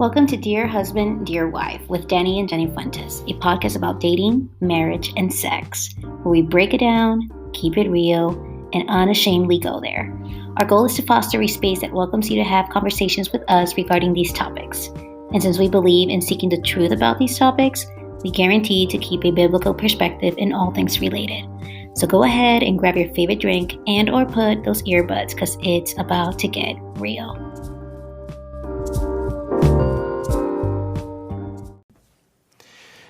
Welcome to Dear Husband, Dear Wife with Danny and Jenny Fuentes, a podcast about dating, marriage, and sex, where we break it down, keep it real, and unashamedly go there. Our goal is to foster a space that welcomes you to have conversations with us regarding these topics. And since we believe in seeking the truth about these topics, we guarantee to keep a biblical perspective in all things related. So go ahead and grab your favorite drink and or put those earbuds because it's about to get real.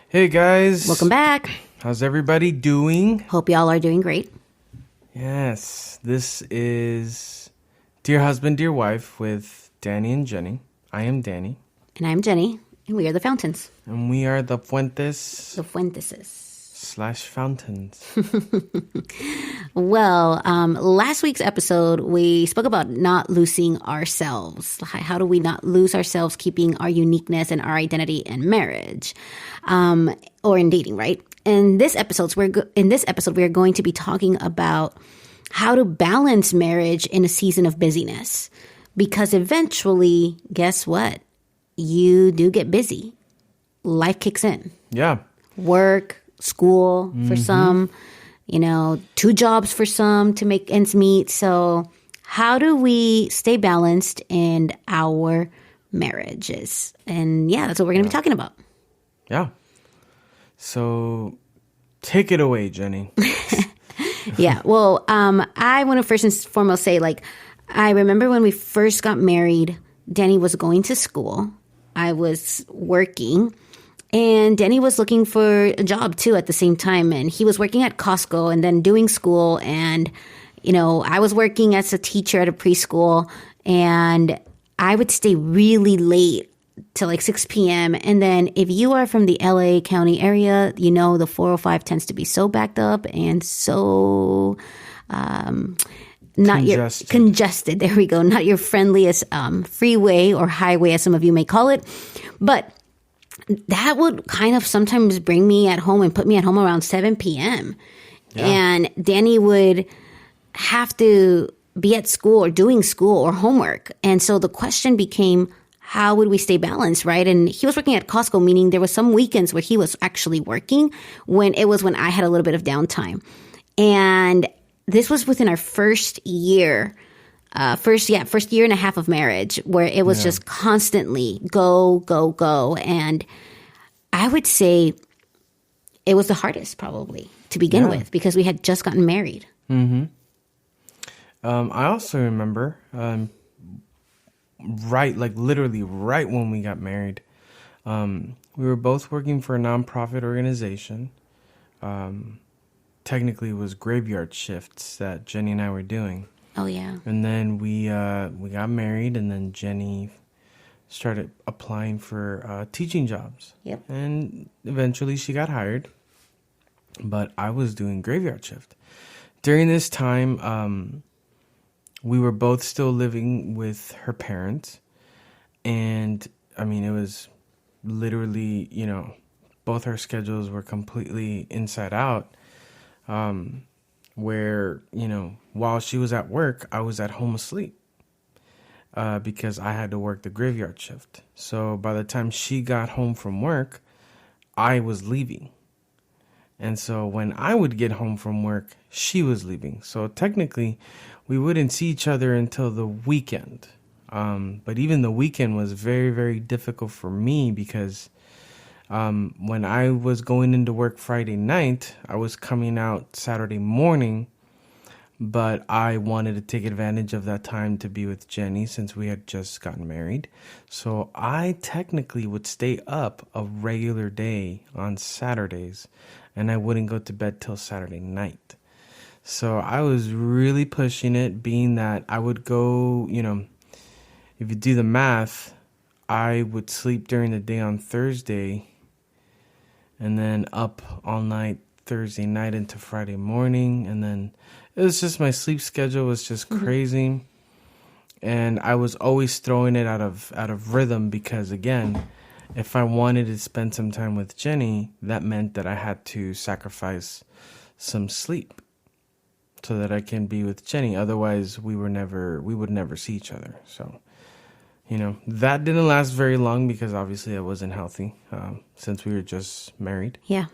Hey guys. Welcome back. How's everybody doing? Hope y'all are doing great. Yes, this is Dear Husband, Dear Wife with Danny and Jenny. I am Danny. And I'm Jenny, and we are the Fountains. And we are the Fuentes. The Fuenteses. /Fountains. Well, last week's episode, we spoke about not losing ourselves. How do we not lose ourselves, keeping our uniqueness and our identity in marriage, or in dating, right? In this episode, we are going to be talking about how to balance marriage in a season of busyness. Because eventually, guess what? You do get busy. Life kicks in. Yeah. Work, school for some, 2 jobs for some to make ends meet. So how do we stay balanced in our marriages? And yeah, that's what we're going to be talking about. Yeah. So take it away, Jenny. Yeah. Well, I want to first and foremost say, I remember when we first got married, Danny was going to school. I was working. And Danny was looking for a job, too, at the same time. And he was working at Costco and then doing school. And, I was working as a teacher at a preschool. And I would stay really late till 6 p.m. And then if you are from the LA County area, the 405 tends to be so backed up and so congested. There we go. Not your friendliest freeway or highway, as some of you may call it. But that would kind of sometimes bring me at home and put me at home around 7 p.m. Yeah. And Danny would have to be at school or doing school or homework. And so the question became, how would we stay balanced, right? And he was working at Costco, meaning there was some weekends where he was actually working when I had a little bit of downtime. And this was within our first year. First year and a half of marriage, where it was just constantly go, go, go. And I would say it was the hardest probably to begin with because we had just gotten married. Mm-hmm. I also remember, literally right when we got married, we were both working for a nonprofit organization. Technically it was graveyard shifts that Jenny and I were doing. Oh, yeah. And then we got married, and then Jenny started applying for teaching jobs. Yep. And eventually she got hired, but I was doing graveyard shift. During this time, we were both still living with her parents. And, it was literally, both our schedules were completely inside out. Where, while she was at work, I was at home asleep because I had to work the graveyard shift. So by the time she got home from work, I was leaving. And so when I would get home from work, she was leaving. So technically, we wouldn't see each other until the weekend. But even the weekend was very, very difficult for me because when I was going into work Friday night, I was coming out Saturday morning, but I wanted to take advantage of that time to be with Jenny since we had just gotten married. So I technically would stay up a regular day on Saturdays, and I wouldn't go to bed till Saturday night. So I was really pushing it, being that I would go, if you do the math, I would sleep during the day on Thursday and then up all night Thursday night into Friday morning. And then it was just, my sleep schedule was just crazy. And I was always throwing it out of rhythm because, again, if I wanted to spend some time with Jenny, that meant that I had to sacrifice some sleep so that I can be with Jenny. Otherwise, we would never see each other. So that didn't last very long because obviously I wasn't healthy since we were just married. Yeah.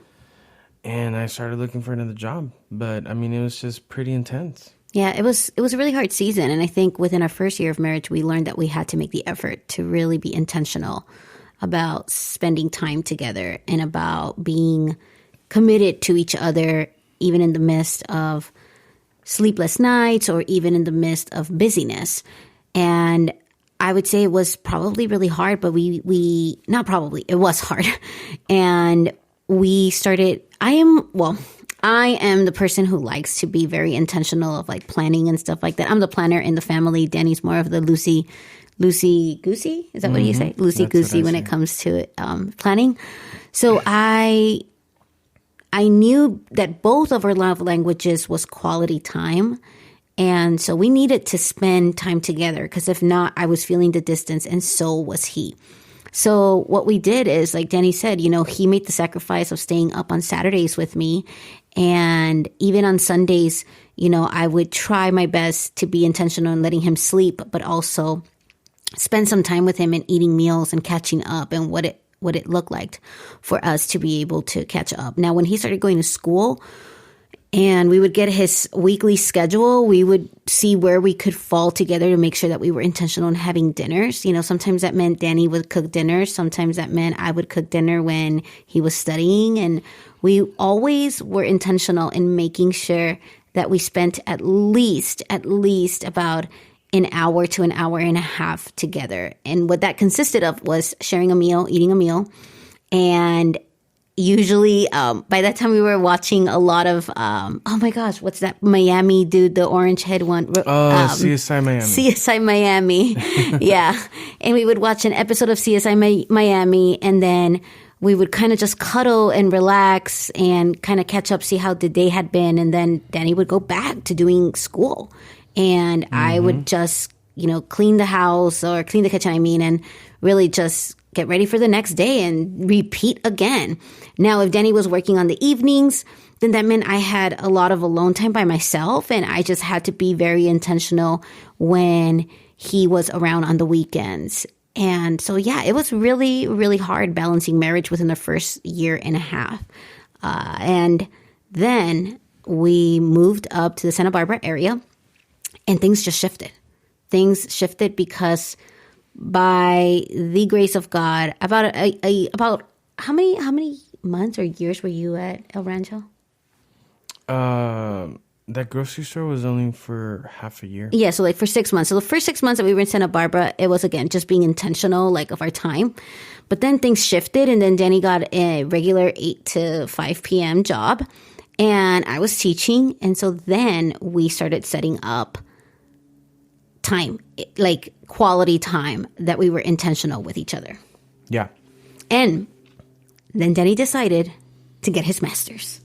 And I started looking for another job. But, I mean, it was just pretty intense. Yeah, it was a really hard season. And I think within our first year of marriage, we learned that we had to make the effort to really be intentional about spending time together and about being committed to each other, even in the midst of sleepless nights or even in the midst of busyness. And I would say it was probably really hard, but not probably, it was hard. And we started, I am the person who likes to be very intentional of like planning and stuff like that. I'm the planner in the family. Danny's more of the loosey goosey. Is that what you say? Loosey goosey when it comes to planning. So I knew that both of our love languages was quality time. And so we needed to spend time together because if not, I was feeling the distance and so was he. So what we did is, like Danny said, he made the sacrifice of staying up on Saturdays with me. And even on Sundays, I would try my best to be intentional in letting him sleep, but also spend some time with him and eating meals and catching up and what it looked like for us to be able to catch up. Now, when he started going to school, and we would get his weekly schedule, we would see where we could fall together to make sure that we were intentional in having dinners. Sometimes that meant Danny would cook dinner. Sometimes that meant I would cook dinner when he was studying. And we always were intentional in making sure that we spent at least about an hour to an hour and a half together. And what that consisted of was sharing a meal, eating a meal, and usually, by that time we were watching a lot of, oh my gosh, what's that Miami dude, the orange head one? CSI Miami. CSI Miami. Yeah. And we would watch an episode of CSI Miami and then we would kind of just cuddle and relax and kind of catch up, see how the day had been. And then Danny would go back to doing school. And I would just, clean the house or clean the kitchen, and really just get ready for the next day and repeat again. Now, if Danny was working on the evenings, then that meant I had a lot of alone time by myself, and I just had to be very intentional when he was around on the weekends. And so, yeah, it was really, really hard balancing marriage within the first year and a half. And then we moved up to the Santa Barbara area, and things just shifted. Things shifted because by the grace of God, about how many months or years were you at El Rancho? That grocery store was only for half a year. Yeah, so like for 6 months. So the first 6 months that we were in Santa Barbara, it was again just being intentional, like of our time. But then things shifted, and then Danny got a regular 8 to 5 p.m. job, and I was teaching, and so then we started setting up time, like quality time that we were intentional with each other. Yeah. And then Danny decided to get his master's.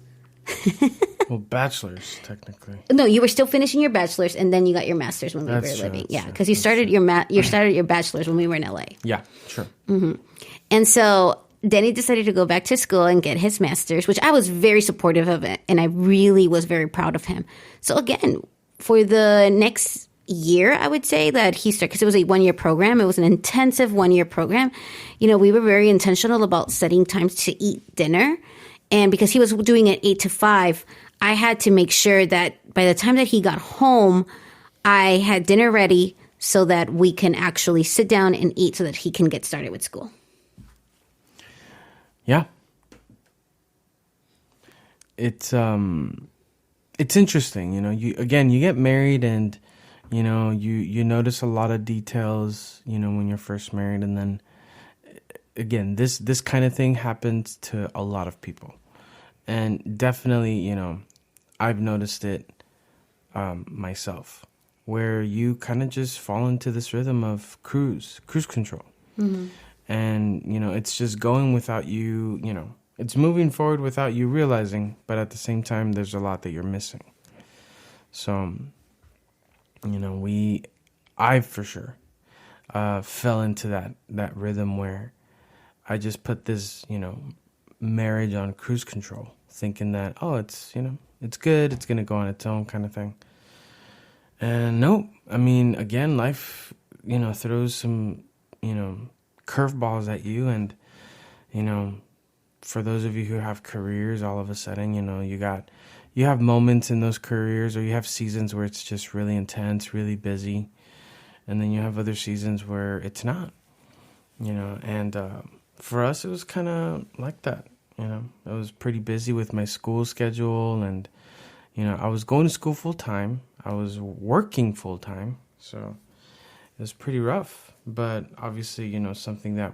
Well, bachelor's, technically. No, you were still finishing your bachelor's, and then you got your master's when we were living. Yeah, because you started your bachelor's when we were in LA. Yeah, sure. Mm-hmm. And so Danny decided to go back to school and get his master's, which I was very supportive of it, and I really was very proud of him. So again, for the next year, I would say that he started, because it was a 1-year program. It was an intensive 1-year program. We were very intentional about setting times to eat dinner. And because he was doing it 8 to 5, I had to make sure that by the time that he got home, I had dinner ready so that we can actually sit down and eat so that he can get started with school. Yeah. It's interesting, you get married and you notice a lot of details, when you're first married. And then, again, this kind of thing happens to a lot of people. And definitely, I've noticed it myself, where you kind of just fall into this rhythm of cruise control. Mm-hmm. And, it's just going without you, it's moving forward without you realizing. But at the same time, there's a lot that you're missing. So I for sure fell into that rhythm where I just put this, marriage on cruise control, thinking that, it's, it's good, it's going to go on its own kind of thing. And no, again, life, throws some curveballs at you. And, for those of you who have careers, all of a sudden, you have moments in those careers, or you have seasons where it's just really intense, really busy. And then you have other seasons where it's not, and for us, it was kind of like that. I was pretty busy with my school schedule, and, I was going to school full time. I was working full time. So it was pretty rough, but obviously, something that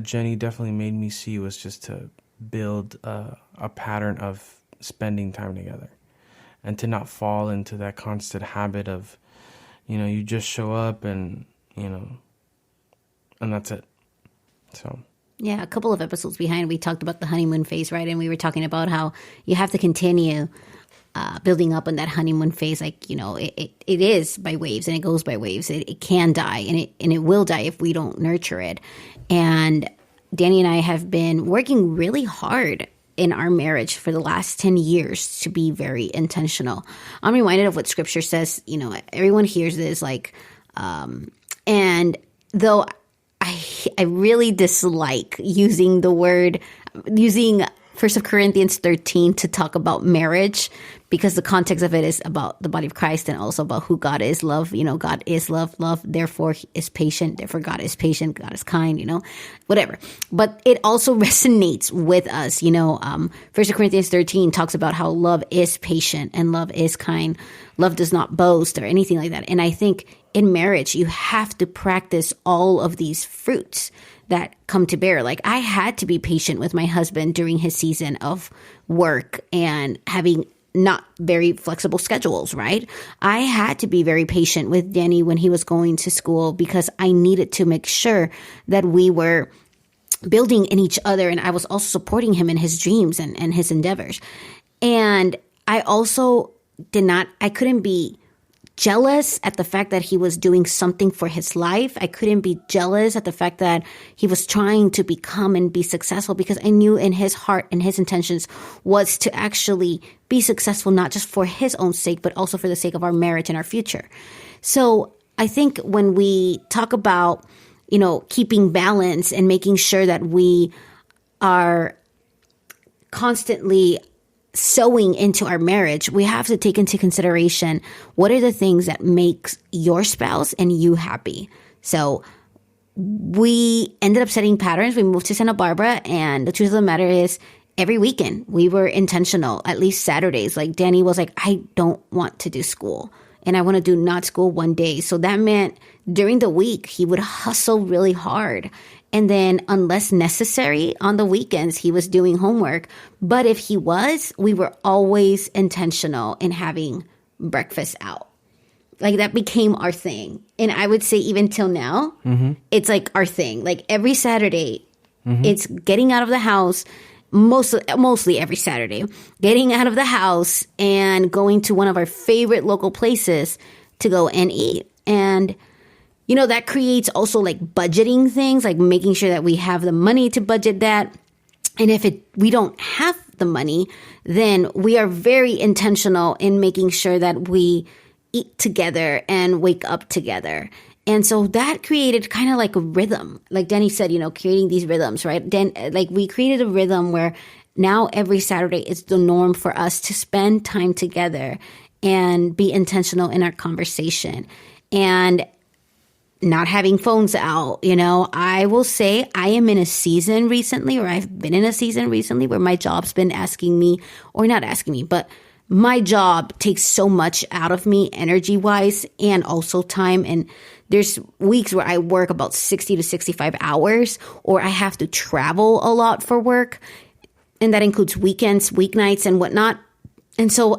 Jenny definitely made me see was just to build a pattern of spending time together, and to not fall into that constant habit of, you just show up and that's it. So. Yeah, a couple of episodes behind, we talked about the honeymoon phase, right? And we were talking about how you have to continue building up on that honeymoon phase. Like, it is by waves, and it goes by waves. It can die, and it will die if we don't nurture it. And Danny and I have been working really hard in our marriage for the last 10 years to be very intentional. I'm reminded of what scripture says. Everyone hears this, and though I really dislike using First of Corinthians 13 to talk about marriage, because the context of it is about the body of Christ and also about who God is, love. God is love. Love, therefore, is patient. Therefore, God is patient. God is kind, whatever. But it also resonates with us. First of Corinthians 13 talks about how love is patient and love is kind. Love does not boast or anything like that. And I think in marriage, you have to practice all of these fruits that come to bear. Like, I had to be patient with my husband during his season of work and having not very flexible schedules, right? I had to be very patient with Danny when he was going to school, because I needed to make sure that we were building in each other, and I was also supporting him in his dreams and his endeavors. And I also I couldn't be jealous at the fact that he was doing something for his life. I couldn't be jealous at the fact that he was trying to become and be successful, because I knew in his heart and his intentions was to actually be successful, not just for his own sake, but also for the sake of our marriage and our future. So I think when we talk about, keeping balance and making sure that we are constantly sowing into our marriage, we have to take into consideration what are the things that makes your spouse and you happy. So we ended up setting patterns. We moved to Santa Barbara, and the truth of the matter is, every weekend we were intentional, at least Saturdays. Like, Danny was like, I don't want to do school, and I want to do not school one day. So that meant during the week, he would hustle really hard. And then, unless necessary, on the weekends, he was doing homework. But if he was, we were always intentional in having breakfast out. Like, that became our thing. And I would say even till now, it's like our thing. Like, every Saturday, it's getting out of the house, mostly every Saturday, getting out of the house and going to one of our favorite local places to go and eat. And that creates also like budgeting things, like making sure that we have the money to budget that. And if we don't have the money, then we are very intentional in making sure that we eat together and wake up together. And so that created kind of like a rhythm. Like Danny said, creating these rhythms, right? Then we created a rhythm where now every Saturday is the norm for us to spend time together and be intentional in our conversation. And not having phones out, I will say I am in a season recently, or I've been in a season recently, where my job's been asking me, or not asking me, but my job takes so much out of me energy-wise and also time. And there's weeks where I work about 60 to 65 hours, or I have to travel a lot for work. And that includes weekends, weeknights, and whatnot. And so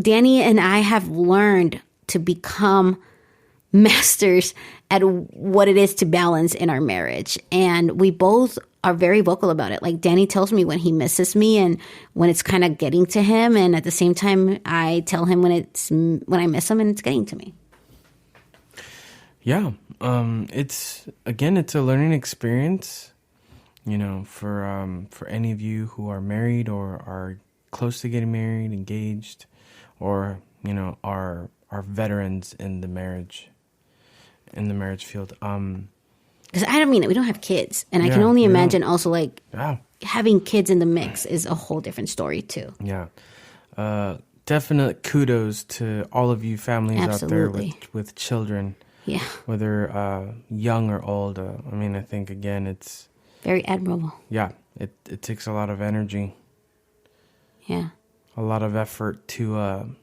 Danny and I have learned to become masters at what it is to balance in our marriage. And we both are very vocal about it. Like, Danny tells me when he misses me and when it's kind of getting to him. And at the same time, I tell him when I miss him and it's getting to me. Yeah. It's a learning experience, for any of you who are married or are close to getting married, engaged, or, are veterans in the marriage. in the marriage field. Because I don't mean we don't have kids, and I can Yeah, only we don't. imagine also like Yeah. having kids in the mix is a whole different story too. Yeah. Definite kudos to all of you families out there Absolutely. with children, Yeah, whether young or old. I mean, I think, again, it's, very admirable. yeah, it takes a lot of energy, Yeah, a lot of effort to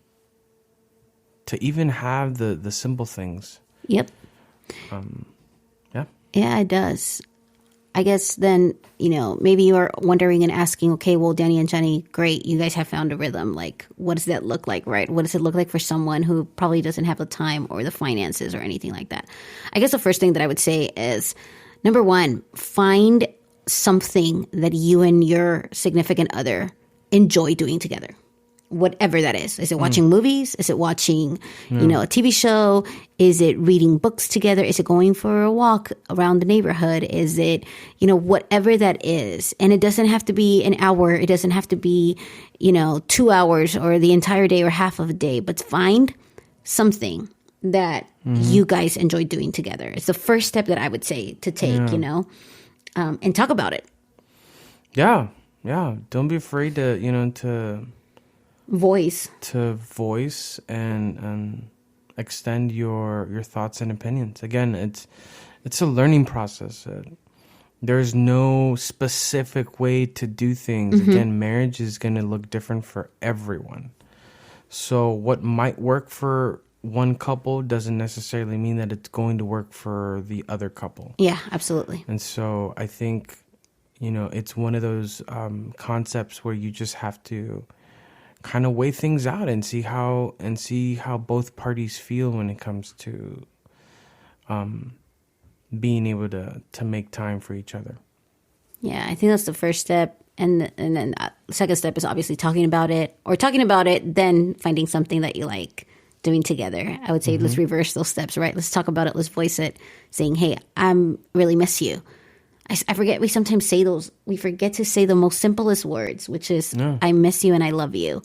even have the simple things. yep. Yeah. Yeah, it does. I guess then, maybe you are wondering and asking, okay, well, Danny and Jenny, great. You guys have found a rhythm. Like, what does that look like, right? What does it look like for someone who probably doesn't have the time or the finances or anything like that? I guess the first thing that I would say is, number one, find something that you and your significant other enjoy doing together. Whatever that is. Is it watching movies? Is it watching, a TV show? Is it reading books together? Is it going for a walk around the neighborhood? Is it, whatever that is? And it doesn't have to be an hour. It doesn't have to be, 2 hours or the entire day or half of a day. But find something that you guys enjoy doing together. It's the first step that I would say to take, and talk about it. Yeah. Yeah. Don't be afraid to Voice. and extend your thoughts and opinions. Again, it's a learning process. There's no specific way to do things. Again, marriage is going to look different for everyone. So what might work for one couple doesn't necessarily mean that it's going to work for the other couple. Yeah, absolutely. And so I think, it's one of those concepts where you just have to kind of weigh things out and see how both parties feel when it comes to being able to make time for each other. Yeah, I think that's the first step. And then the second step is obviously talking about it, then finding something that you like doing together. I would say let's reverse those steps, right? Let's talk about it. Let's voice it, saying, hey, I'm really miss you. I forget, we sometimes we forget to say the most simplest words, which is, I miss you and I love you.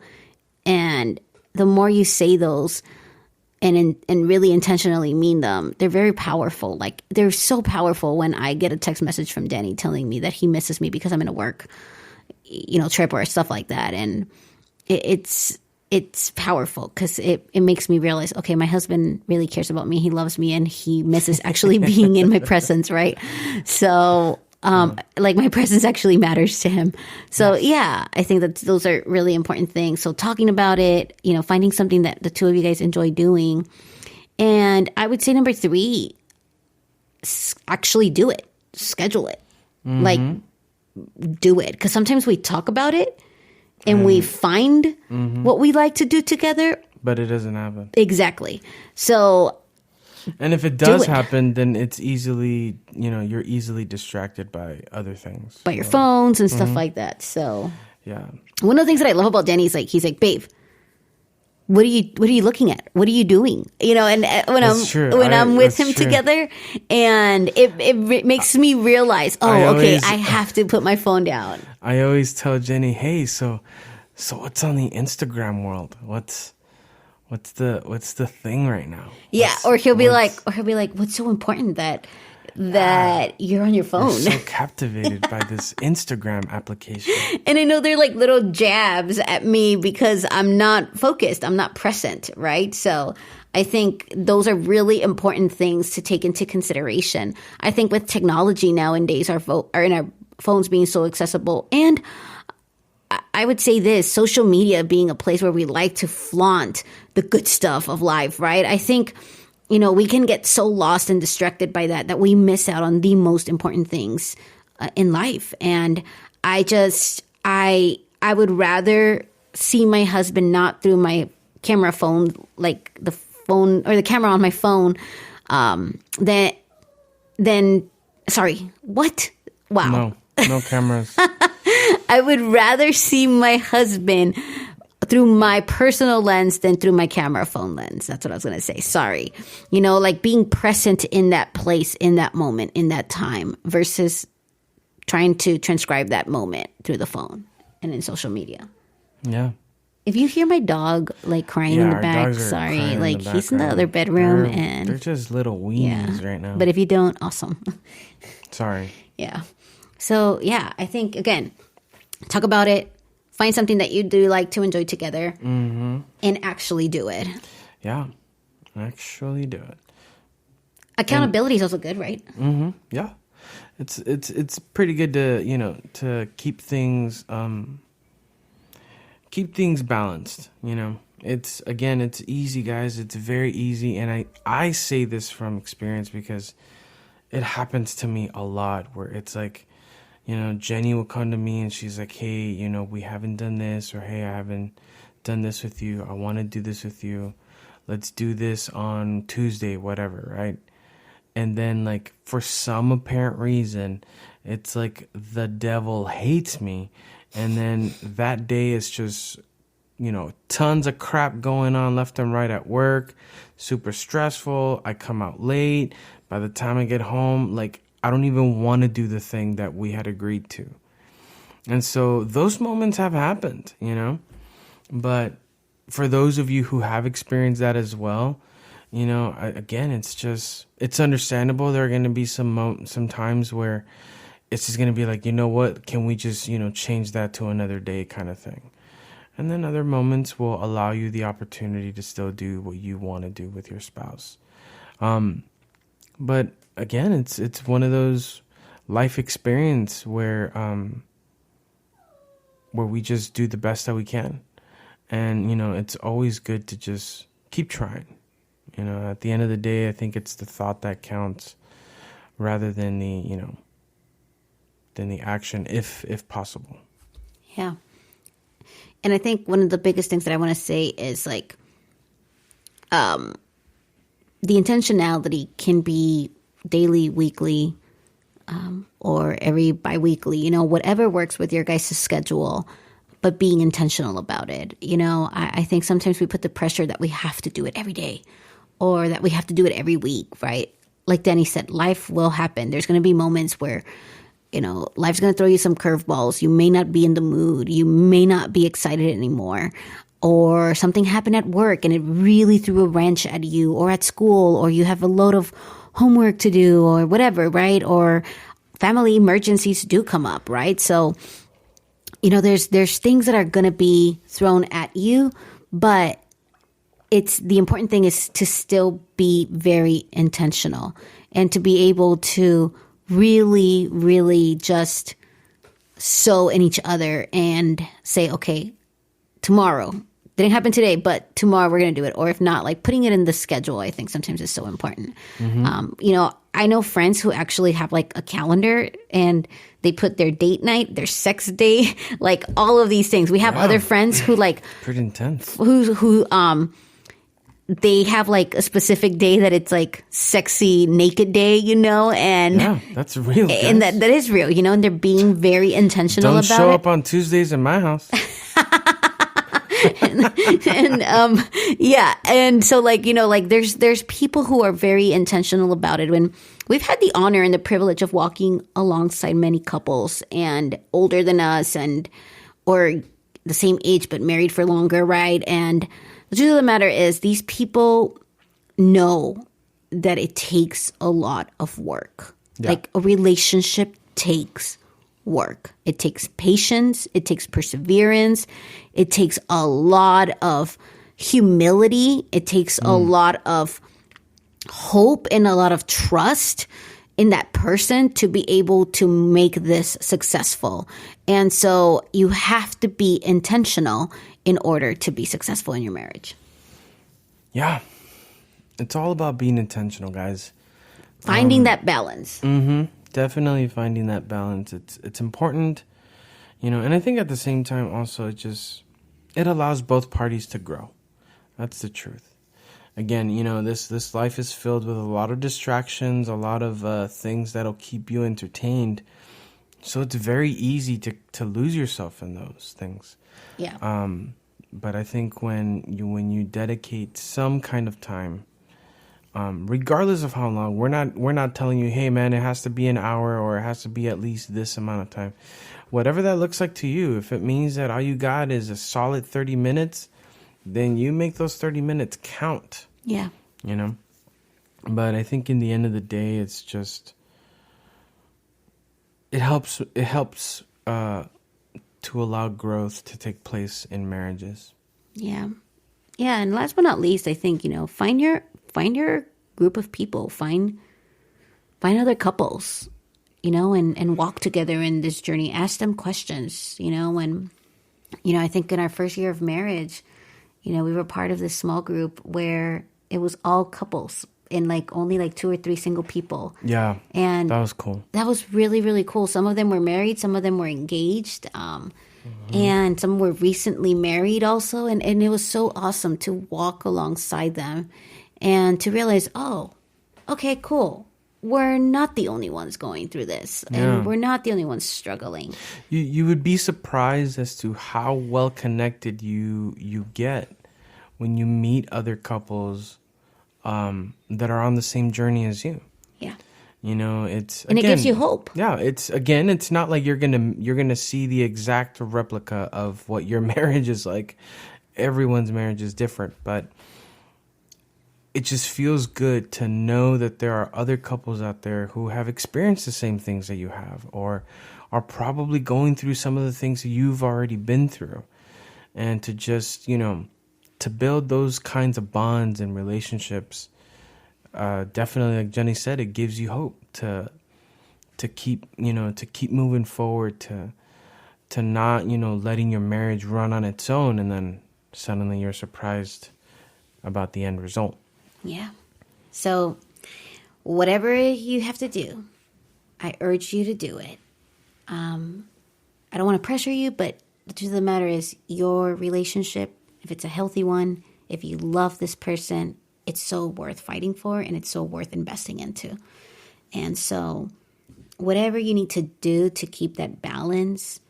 And the more you say those and really intentionally mean them, they're very powerful. Like, they're so powerful when I get a text message from Danny telling me that he misses me because I'm in a work, trip or stuff like that. And it's powerful because it makes me realize, okay, my husband really cares about me. He loves me and he misses actually being in my presence, right? So, like, my presence actually matters to him. So, yeah, I think that those are really important things. So talking about it, finding something that the two of you guys enjoy doing. And I would say number 3, actually do it. Schedule it. Like, do it. Because sometimes we talk about it and we find what we like to do together. But it doesn't happen. Exactly. So, and if it does happen, then it's easily, you're easily distracted by other things. By your phones and stuff like that. So, yeah. One of the things that I love about Danny is he's like, babe, what are you looking at? What are you doing? And when I'm with him together, and it makes me realize, I have to put my phone down. I always tell Jenny, hey, so what's on the Instagram world? What's the thing right now? Yeah, or he'll be like, what's so important that you're on your phone? I'm so captivated by this Instagram application. And I know they're like little jabs at me because I'm not focused. I'm not present, right? So I think those are really important things to take into consideration. I think with technology nowadays, our phones being so accessible, and I would say this, social media being a place where we like to flaunt the good stuff of life, right? I think, we can get so lost and distracted by that we miss out on the most important things in life. And I would rather see my husband not through my camera phone, like the phone or the camera on my phone, than sorry, what? Wow. No cameras. I would rather see my husband through my personal lens than through my camera phone lens. That's what I was going to say. Sorry. Like being present in that place, in that moment, in that time, versus trying to transcribe that moment through the phone and in social media. Yeah. If you hear my dog like crying in the our back, dogs are sorry, crying in like the he's in the background. other bedroom They're and just little weenies right now. But if you don't, awesome. Sorry. Yeah. So yeah, I think again, talk about it. Find something that you do like to enjoy together, and actually do it. Yeah, actually do it. Accountability is also good, right? Yeah, it's pretty good to to keep things balanced. It's easy, guys. It's very easy, and I say this from experience because it happens to me a lot. Where it's like, Jenny will come to me and she's like, hey, we haven't done this, or hey, I haven't done this with you. I want to do this with you. Let's do this on Tuesday, whatever, right? And then, like, for some apparent reason, it's like the devil hates me. And then that day is just, tons of crap going on left and right at work, super stressful. I come out late. By the time I get home, like, I don't even want to do the thing that we had agreed to. And so those moments have happened, But for those of you who have experienced that as well, again, it's understandable. There are going to be some times where it's just going to be like, what, can we just, change that to another day kind of thing. And then other moments will allow you the opportunity to still do what you want to do with your spouse. But again, it's one of those life experience where we just do the best that we can. And, it's always good to just keep trying. At the end of the day, I think it's the thought that counts rather than the action, if possible. Yeah. And I think one of the biggest things that I want to say is like, the intentionality can be daily, weekly, or every bi-weekly, whatever works with your guys' schedule, but being intentional about it. I think sometimes we put the pressure that we have to do it every day or that we have to do it every week, right? Like Danny said, life will happen. There's going to be moments where, life's going to throw you some curveballs. You may not be in the mood. You may not be excited anymore. Or something happened at work and it really threw a wrench at you, or at school, or you have a load of homework to do or whatever, right? Or family emergencies do come up, right? So, there's things that are going to be thrown at you, but the important thing is to still be very intentional and to be able to really, really just sow in each other and say, okay, tomorrow, didn't happen today, but tomorrow we're going to do it. Or if not, like putting it in the schedule, I think sometimes is so important. I know friends who actually have like a calendar and they put their date night, their sex day, like all of these things. We have other friends who like pretty intense. Who they have like a specific day that it's like sexy naked day, and yeah, that's real. And that is real, and they're being very intentional Don't about it. show up on Tuesdays in my house. and so there's people who are very intentional about it. When we've had the honor and the privilege of walking alongside many couples and older than us or the same age but married for longer, right? And the truth of the matter is these people know that it takes a lot of work. Yeah. Like a relationship takes work. It takes patience. It takes perseverance. It takes a lot of humility. It takes a lot of hope and a lot of trust in that person to be able to make this successful. And so you have to be intentional in order to be successful in your marriage. Yeah. It's all about being intentional, guys. Finding that balance. Definitely finding that balance. It's important, and I think at the same time also it allows both parties to grow. That's the truth. Again, this life is filled with a lot of distractions, a lot of things that'll keep you entertained. So it's very easy to lose yourself in those things. Yeah. But I think when you dedicate some kind of time, regardless of how long, we're not telling you, hey man, it has to be an hour or it has to be at least this amount of time. whatever that looks like to you. If it means that all you got is a solid 30 minutes, then you make those 30 minutes count. Yeah. You know? But I think in the end of the day, it's just, it helps to allow growth to take place in marriages. Yeah. Yeah. And last but not least, I think, find your group of people, find other couples, and walk together in this journey. Ask them questions, and, I think in our first year of marriage, we were part of this small group where it was all couples and only 2 or 3 single people. Yeah. And that was cool. That was really, really cool. Some of them were married, some of them were engaged, and some were recently married also. And it was so awesome to walk alongside them and to realize, oh, okay, cool. We're not the only ones going through this, and we're not the only ones struggling. You would be surprised as to how well connected you get when you meet other couples that are on the same journey as you. Yeah. It's, and again, it gives you hope. Yeah, it's not like you're gonna see the exact replica of what your marriage is like. Everyone's marriage is different, but it just feels good to know that there are other couples out there who have experienced the same things that you have, or are probably going through some of the things that you've already been through. And to just, to build those kinds of bonds and relationships, definitely, like Jenny said, it gives you hope to keep, to keep moving forward, to not, letting your marriage run on its own, and then suddenly you're surprised about the end result. Yeah. So whatever you have to do, I urge you to do it. I don't want to pressure you, but the truth of the matter is your relationship, if it's a healthy one, if you love this person, it's so worth fighting for, and it's so worth investing into. And so whatever you need to do to keep that balance,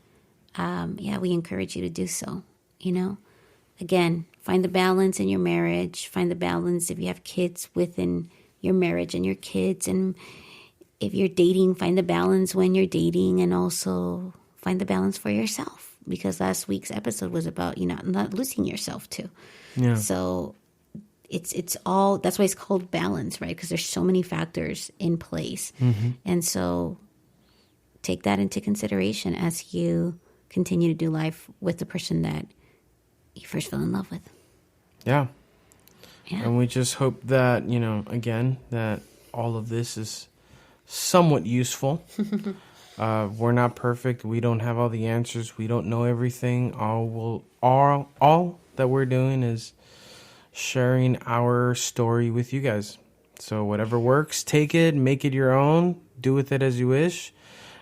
we encourage you to do so, Again, find the balance in your marriage. Find the balance if you have kids within your marriage and your kids. And if you're dating, find the balance when you're dating, and also find the balance for yourself. Because last week's episode was about not losing yourself too. Yeah. So it's all, that's why it's called balance, right? Because there's so many factors in place. Mm-hmm. And so take that into consideration as you continue to do life with the person that you first fell in love with. Yeah. And we just hope that, again, that all of this is somewhat useful. We're not perfect. We don't have all the answers. We don't know everything. All that we're doing is sharing our story with you guys. So whatever works, take it, make it your own, do with it as you wish.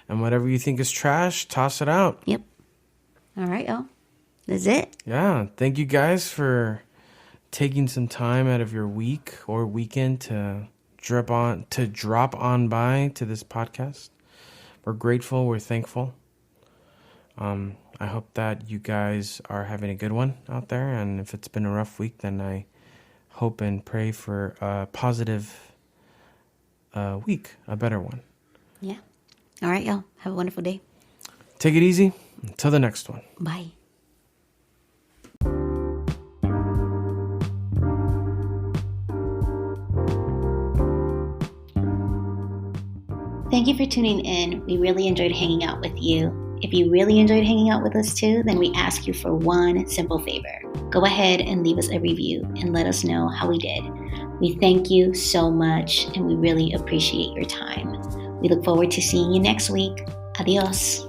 And whatever you think is trash, toss it out. Yep. All right, y'all. That's it. Yeah. Thank you guys for taking some time out of your week or weekend to drop on by to this podcast. We're grateful. We're thankful. I hope that you guys are having a good one out there. And if it's been a rough week, then I hope and pray for a positive week, a better one. Yeah. All right, y'all. Have a wonderful day. Take it easy. Until the next one. Bye. Thank you for tuning in. We really enjoyed hanging out with you. If you really enjoyed hanging out with us too, then we ask you for one simple favor. Go ahead and leave us a review and let us know how we did. We thank you so much, and we really appreciate your time. We look forward to seeing you next week. Adios.